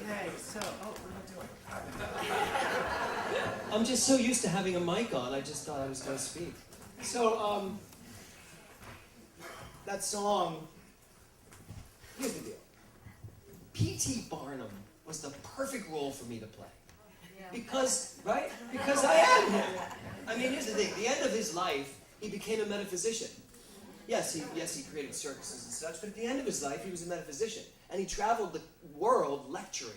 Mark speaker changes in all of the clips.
Speaker 1: Okay, so, what am I doing?
Speaker 2: I'm just so used to having a mic on, I just thought I was going to speak. So, that song, here's the deal. P.T. Barnum was the perfect role for me to play. Because, right? Because I am him. I mean, here's the thing. At the end of his life, he became a metaphysician. Yes, he created circuses and such, but at the end of his life, he was a metaphysician. And he traveled the world lecturing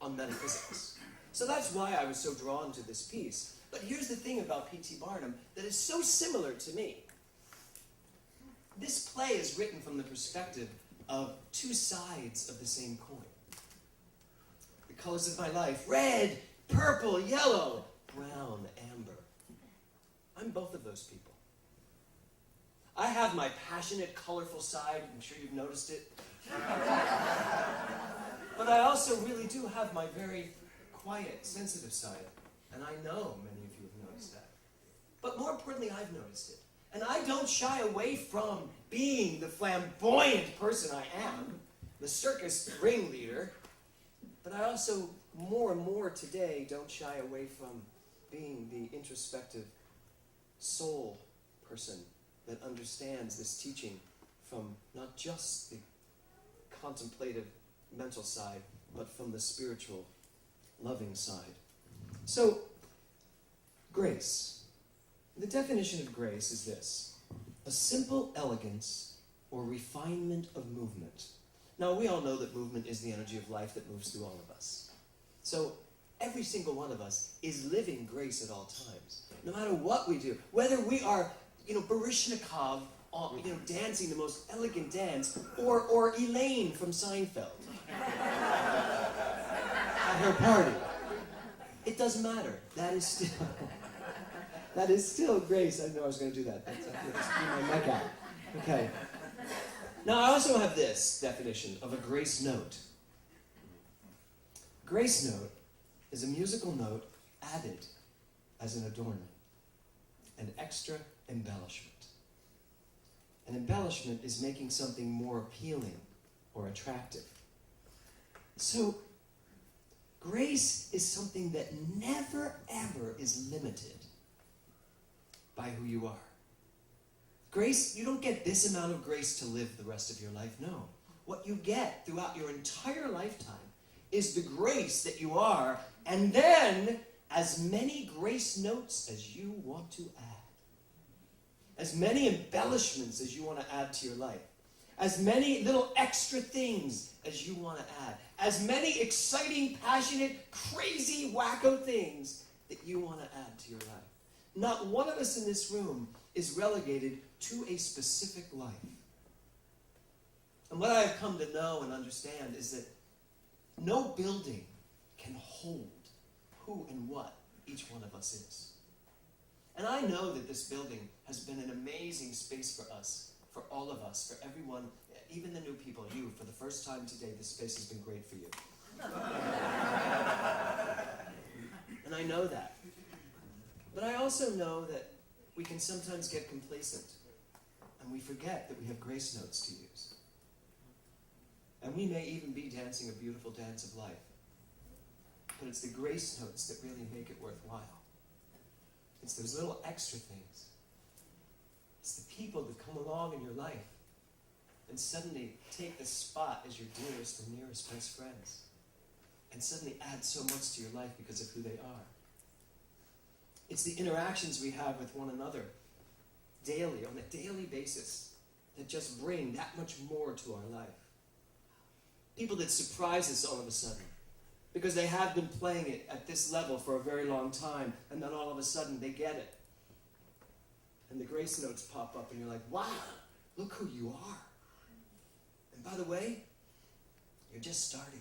Speaker 2: on metaphysics. So that's why I was so drawn to this piece. But here's the thing about P.T. Barnum that is so similar to me. This play is written from the perspective of two sides of the same coin. The colors of my life, red, purple, yellow, brown, amber. I'm both of those people. I have my passionate, colorful side. I'm sure you've noticed it. But I also really do have my very quiet, sensitive side. And I know many of you have noticed that. But more importantly, I've noticed it. And I don't shy away from being the flamboyant person I am, the circus ringleader. But I also, more and more today, don't shy away from being the introspective soul person that understands this teaching from not just the contemplative mental side, but from the spiritual, loving side. So, grace. The definition of grace is this: a simple elegance or refinement of movement. Now, we all know that movement is the energy of life that moves through all of us. So, every single one of us is living grace at all times. No matter what we do, whether we are, Baryshnikov, dancing the most elegant dance, or Elaine from Seinfeld at her party. It doesn't matter. That is still grace. I didn't know I was going to do that. That's my neck out. Okay. Now, I also have this definition of a grace note. Grace note is a musical note added as an adornment, an extra embellishment. An embellishment is making something more appealing or attractive. So, grace is something that never, ever is limited by who you are. Grace, you don't get this amount of grace to live the rest of your life. No. What you get throughout your entire lifetime is the grace that you are, and then as many grace notes as you want to add. As many embellishments as you want to add to your life. As many little extra things as you want to add. As many exciting, passionate, crazy, wacko things that you want to add to your life. Not one of us in this room is relegated to a specific life. And what I have come to know and understand is that no building can hold who and what each one of us is. And I know that this building has been an amazing space for us, for all of us, for everyone, even the new people, you, for the first time today, this space has been great for you. And I know that. But I also know that we can sometimes get complacent, and we forget that we have grace notes to use. And we may even be dancing a beautiful dance of life. But it's the grace notes that really make it worthwhile. It's those little extra things. It's the people that come along in your life and suddenly take the spot as your dearest and nearest best friends and suddenly add so much to your life because of who they are. It's the interactions we have with one another daily, on a daily basis, that just bring that much more to our life. People that surprise us all of a sudden because they have been playing it at this level for a very long time, and then all of a sudden they get it. And the grace notes pop up, and you're like, wow, look who you are. And by the way, you're just starting.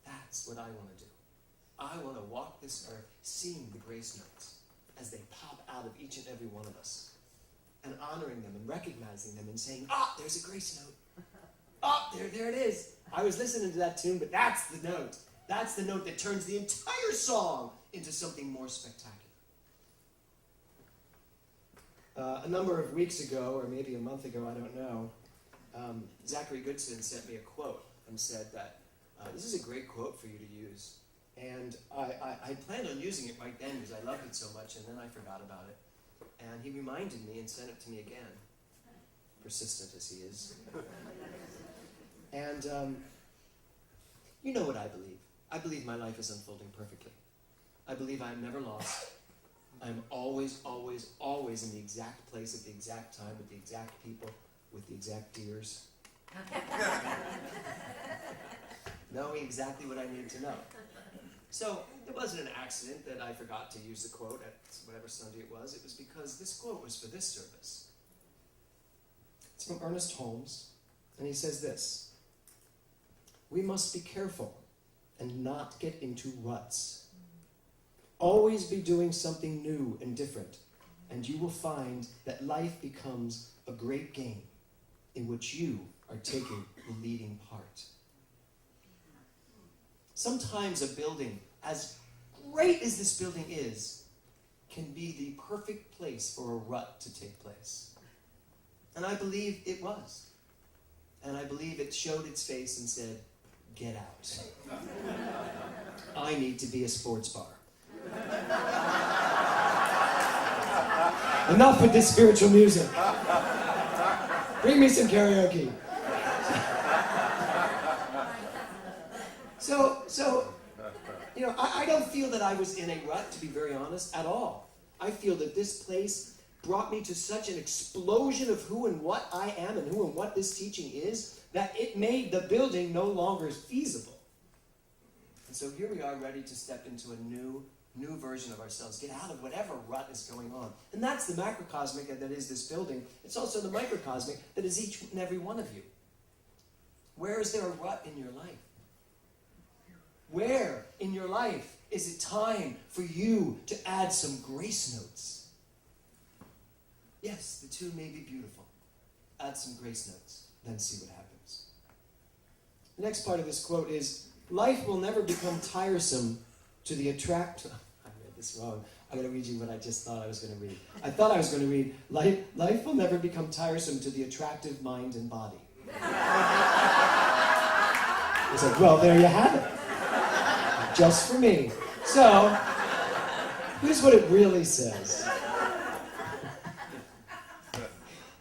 Speaker 2: That's what I want to do. I want to walk this earth seeing the grace notes as they pop out of each and every one of us, and honoring them and recognizing them and saying, there's a grace note. There it is. I was listening to that tune, but that's the note. That's the note that turns the entire song into something more spectacular. A number of weeks ago, or maybe a month ago, I don't know, Zachary Goodson sent me a quote and said that this is a great quote for you to use. And I planned on using it right then because I loved it so much, and then I forgot about it. And he reminded me and sent it to me again, persistent as he is. And you know what I believe. I believe my life is unfolding perfectly. I believe I am never lost. I'm always, always, always in the exact place at the exact time with the exact people, with the exact deers. Knowing exactly what I need to know. So it wasn't an accident that I forgot to use the quote at whatever Sunday it was. It was because this quote was for this service. It's from Ernest Holmes, and he says this: "We must be careful and not get into ruts. Always be doing something new and different, and you will find that life becomes a great game in which you are taking the leading part." Sometimes a building, as great as this building is, can be the perfect place for a rut to take place. And I believe it was. And I believe it showed its face and said, "Get out. I need to be a sports bar." Enough with this spiritual music. Bring me some karaoke. So, I don't feel that I was in a rut, to be very honest, at all. I feel that this place brought me to such an explosion of who and what I am and who and what this teaching is, that it made the building no longer feasible. And so here we are, ready to step into a new version of ourselves, get out of whatever rut is going on. And that's the macrocosmic that is this building. It's also the microcosmic that is each and every one of you. Where is there a rut in your life? Where in your life is it time for you to add some grace notes? Yes, the two may be beautiful. Add some grace notes, then see what happens. The next part of this quote is, "Life will never become tiresome to the attract..." I read this wrong. I'm going to read you what I just thought I was going to read. I thought I was going to read, "Life will never become tiresome to the attractive mind and body." It's like, well, there you have it. Just for me. So, here's what it really says.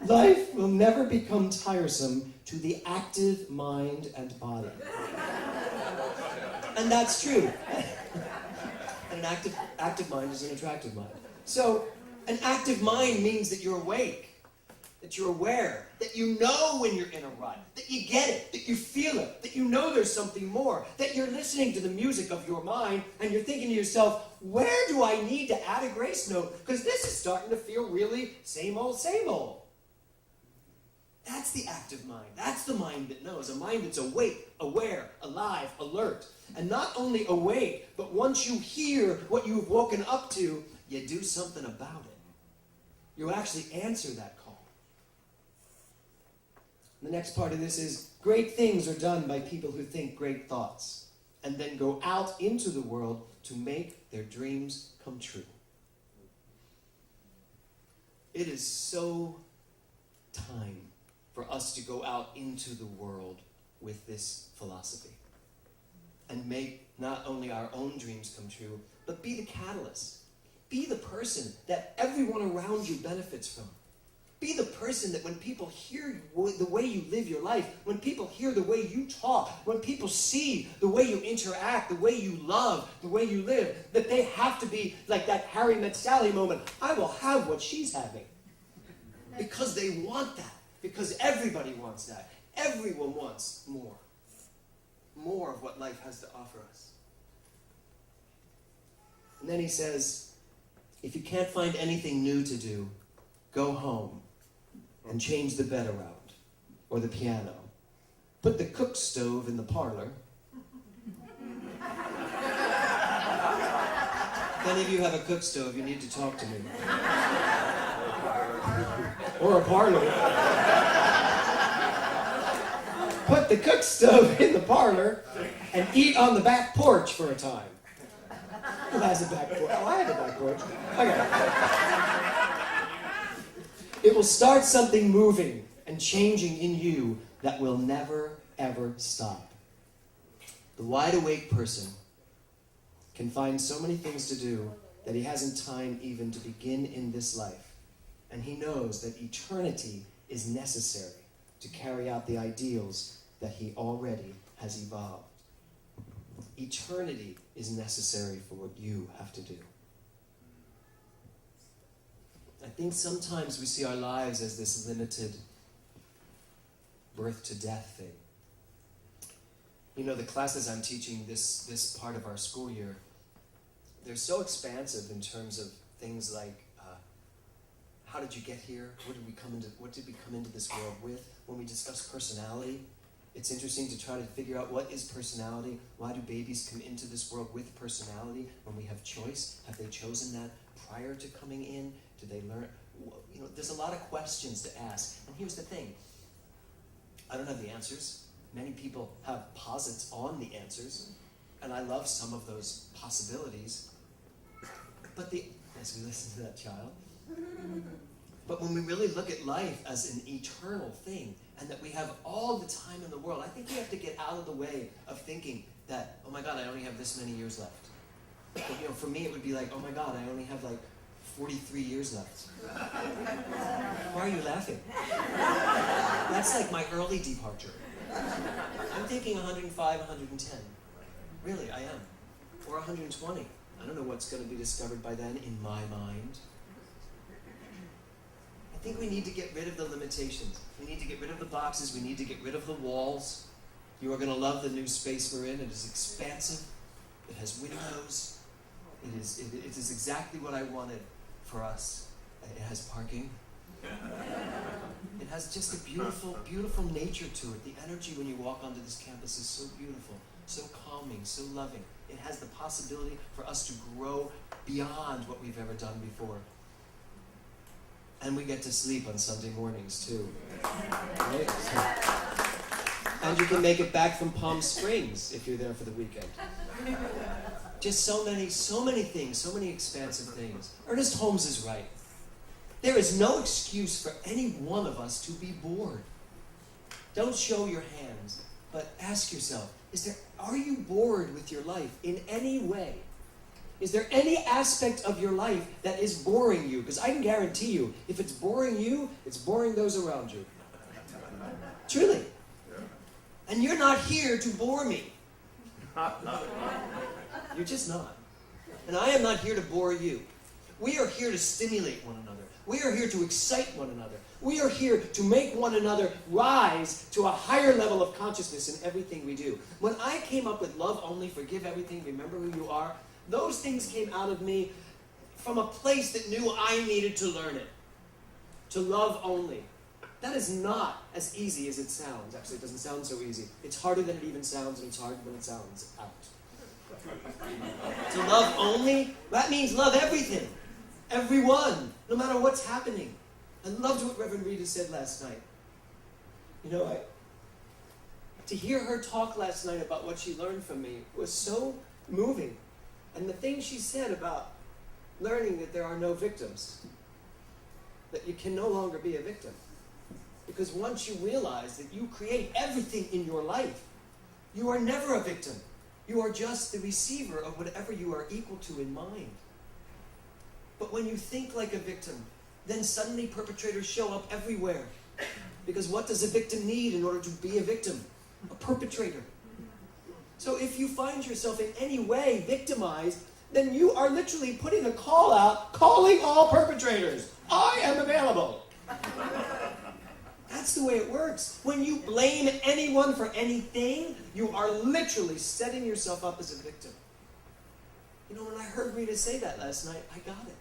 Speaker 2: Life will never become tiresome to the active mind and body. And that's true. And an active mind is an attractive mind. So, an active mind means that you're awake, that you're aware, that you know when you're in a rut, that you get it, that you feel it, that you know there's something more, that you're listening to the music of your mind and you're thinking to yourself, where do I need to add a grace note? Because this is starting to feel really same old, same old. That's the active mind. That's the mind that knows. A mind that's awake, aware, alive, alert. And not only awake, but once you hear what you've woken up to, you do something about it. You actually answer that call. The next part of this is, great things are done by people who think great thoughts and then go out into the world to make their dreams come true. It is so time for us to go out into the world with this philosophy and make not only our own dreams come true, but be the catalyst. Be the person that everyone around you benefits from. Be the person that when people hear the way you live your life, when people hear the way you talk, when people see the way you interact, the way you love, the way you live, that they have to be like that Harry met Sally moment. I will have what she's having. Because they want that. Because everybody wants that. Everyone wants more. More of what life has to offer us. And then he says, if you can't find anything new to do, go home and change the bed around, or the piano. Put the cook stove in the parlor. If any of you have a cook stove, you need to talk to me. Or a parlor. Put the cook stove in the parlor and eat on the back porch for a time. Who has a back porch? Oh, I have a back porch. Okay. It will start something moving and changing in you that will never, ever stop. The wide-awake person can find so many things to do that he hasn't time even to begin in this life. And he knows that eternity is necessary to carry out the ideals that he already has evolved. Eternity is necessary for what you have to do. I think sometimes we see our lives as this limited birth to death thing. You know, the classes I'm teaching this part of our school year, they're so expansive in terms of things like, how did you get here? What did we come into this world with? When we discuss personality, it's interesting to try to figure out what is personality. Why do babies come into this world with personality when we have choice? Have they chosen that prior to coming in? Did they learn? You know, there's a lot of questions to ask. And here's the thing. I don't have the answers. Many people have posits on the answers. And I love some of those possibilities. But as we listen to that child, but when we really look at life as an eternal thing, and that we have all the time in the world, I think we have to get out of the way of thinking that, oh my God, I only have this many years left. But, you know, for me it would be like, oh my God, I only have like 43 years left. Why are you laughing? That's like my early departure. I'm thinking 105, 110. Really, I am. Or 120. I don't know what's going to be discovered by then in my mind. I think we need to get rid of the limitations. We need to get rid of the boxes. We need to get rid of the walls. You are going to love the new space we're in. It is expansive. It has windows. It is exactly what I wanted for us. It has parking. It has just a beautiful, beautiful nature to it. The energy when you walk onto this campus is so beautiful, so calming, so loving. It has the possibility for us to grow beyond what we've ever done before. And we get to sleep on Sunday mornings too. Right? And you can make it back from Palm Springs if you're there for the weekend. Just so many things, so many expansive things. Ernest Holmes is right. There is no excuse for any one of us to be bored. Don't show your hands, but ask yourself, are you bored with your life in any way? Is there any aspect of your life that is boring you? Because I can guarantee you, if it's boring you, it's boring those around you. Truly. And you're not here to bore me. You're just not. And I am not here to bore you. We are here to stimulate one another. We are here to excite one another. We are here to make one another rise to a higher level of consciousness in everything we do. When I came up with love only, forgive everything, remember who you are, those things came out of me from a place that knew I needed to learn it. To love only. That is not as easy as it sounds. Actually, it doesn't sound so easy. It's harder than it even sounds, and it's harder when it sounds out. To love only, that means love everything. Everyone, no matter what's happening. I loved what Reverend Rita said last night. You know, to hear her talk last night about what she learned from me was so moving. And the thing she said about learning that there are no victims, that you can no longer be a victim. Because once you realize that you create everything in your life, you are never a victim. You are just the receiver of whatever you are equal to in mind. But when you think like a victim, then suddenly perpetrators show up everywhere. Because what does a victim need in order to be a victim? A perpetrator. So if you find yourself in any way victimized, then you are literally putting a call out, calling all perpetrators. I am available. That's the way it works. When you blame anyone for anything, you are literally setting yourself up as a victim. You know, when I heard Rita say that last night, I got it.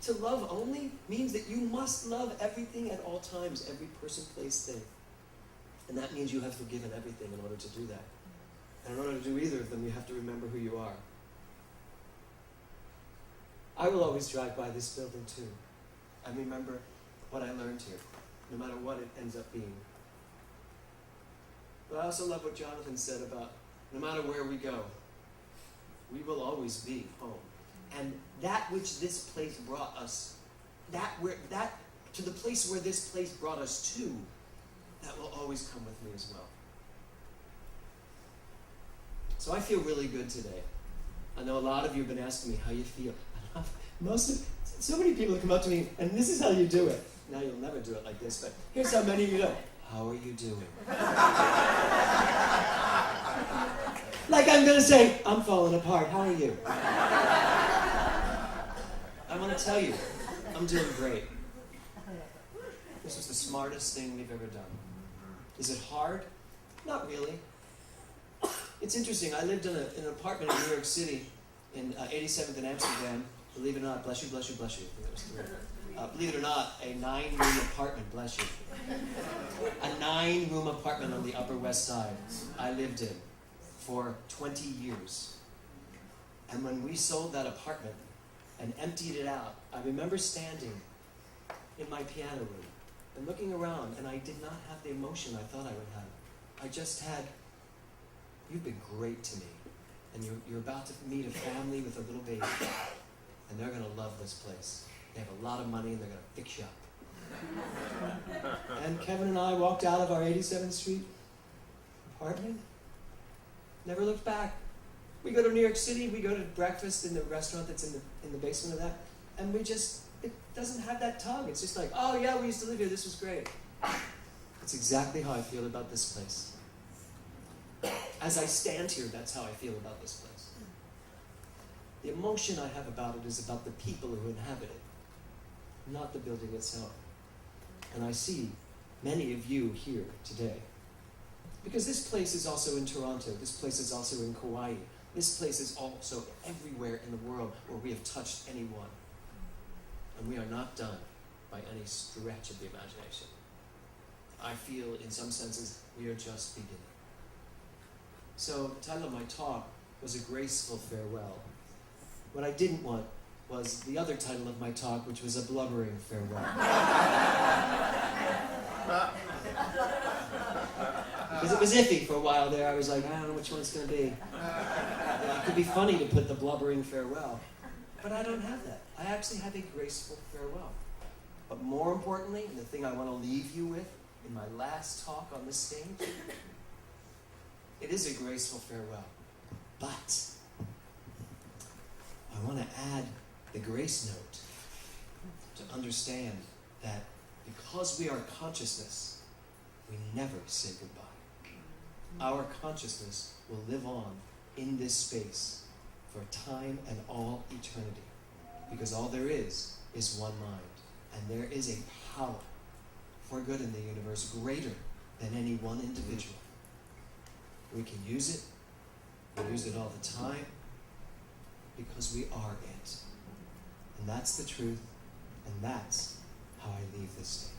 Speaker 2: To love only means that you must love everything at all times, every person, place, thing. And that means you have forgiven everything in order to do that. And in order to do either of them, you have to remember who you are. I will always drive by this building too, and remember what I learned here, no matter what it ends up being. But I also love what Jonathan said about no matter where we go, we will always be home. And that which this place brought us, to the place where this place brought us to, that will always come with me as well. So I feel really good today. I know a lot of you have been asking me how you feel. So many people come up to me, and this is how you do it. Now you'll never do it like this, but here's how many of you do it. How are you doing? Like I'm gonna say, I'm falling apart. How are you? I want to tell you, I'm doing great. This was the smartest thing we've ever done. Is it hard? Not really. It's interesting. I lived in an apartment in New York City, in 87th and Amsterdam. Believe it or not, bless you, bless you, bless you. I think that was the word. Believe it or not, a 9-room apartment, bless you. A 9-room apartment on the Upper West Side I lived in for 20 years. And when we sold that apartment and emptied it out, I remember standing in my piano room and looking around, and I did not have the emotion I thought I would have. I just had, you've been great to me. And you're about to meet a family with a little baby, and they're going to love this place. They have a lot of money, and they're going to fix you up. And Kevin and I walked out of our 87th Street apartment, never looked back. We go to New York City, we go to breakfast in the restaurant that's in the basement of that, and it doesn't have that tug. It's just like, oh yeah, we used to live here, this was great. It's exactly how I feel about this place. As I stand here, that's how I feel about this place. The emotion I have about it is about the people who inhabit it, not the building itself. And I see many of you here today. Because this place is also in Toronto, this place is also in Kauai, this place is also everywhere in the world where we have touched anyone. And we are not done by any stretch of the imagination. I feel, in some senses, we are just beginning. So the title of my talk was A Graceful Farewell. What I didn't want was the other title of my talk, which was A Blubbering Farewell. Because it was iffy for a while there. I was like, I don't know which one it's going to be. It could be funny to put The Blubbering Farewell. But I don't have that. I actually have a graceful farewell. But more importantly, and the thing I want to leave you with in my last talk on this stage, it is a graceful farewell. But I want to add the grace note to understand that because we are consciousness, we never say goodbye. Our consciousness will live on in this space for time and all eternity. Because all there is one mind. And there is a power for good in the universe greater than any one individual. We can use it. We use it all the time because we are it. And that's the truth. And that's how I leave this stage.